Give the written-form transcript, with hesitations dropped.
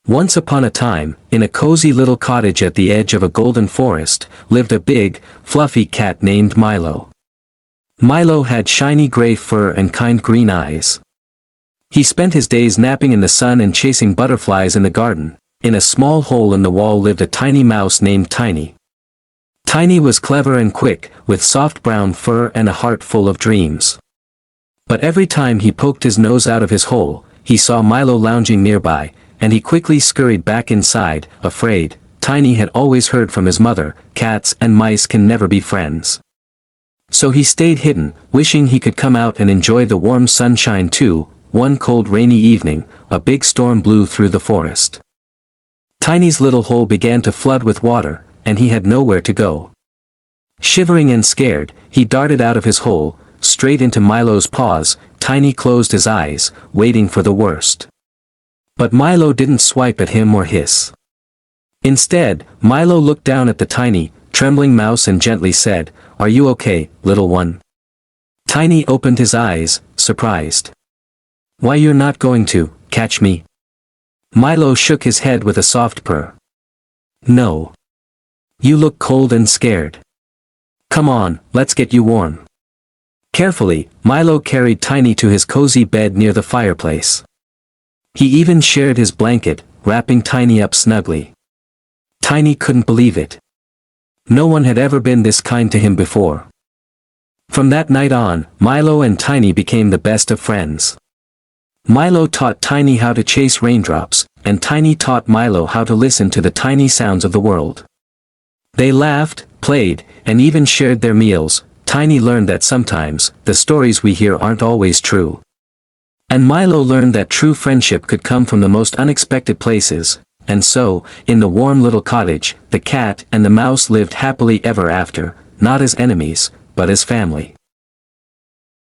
Once upon a time, in a cozy little cottage at the edge of a golden forest, lived a big, fluffy cat named Milo. Milo had shiny gray fur and kind green eyes. He spent his days napping in the sun and chasing butterflies in the garden. In a small hole in the wall lived a tiny mouse named Tiny. Tiny was clever and quick, with soft brown fur and a heart full of dreams. But every time he poked his nose out of his hole, he saw Milo lounging nearby, and he quickly scurried back inside, afraid. Tiny had always heard from his mother, cats and mice can never be friends. So he stayed hidden, wishing he could come out and enjoy the warm sunshine too. One cold rainy evening, a big storm blew through the forest. Tiny's little hole began to flood with water, and he had nowhere to go. Shivering and scared, he darted out of his hole, straight into Milo's paws. Tiny closed his eyes, waiting for the worst. But Milo didn't swipe at him or hiss. Instead, Milo looked down at the tiny, trembling mouse and gently said, "Are you okay, little one?" Tiny opened his eyes, surprised. "Why, you're not going to catch me?" Milo shook his head with a soft purr. "No. You look cold and scared. Come on, let's get you warm." Carefully, Milo carried Tiny to his cozy bed near the fireplace. He even shared his blanket, wrapping Tiny up snugly. Tiny couldn't believe it. No one had ever been this kind to him before. From that night on, Milo and Tiny became the best of friends. Milo taught Tiny how to chase raindrops, and Tiny taught Milo how to listen to the tiny sounds of the world. They laughed, played, and even shared their meals. Tiny learned that sometimes, the stories we hear aren't always true. And Milo learned that true friendship could come from the most unexpected places. And so, in the warm little cottage, the cat and the mouse lived happily ever after, not as enemies, but as family.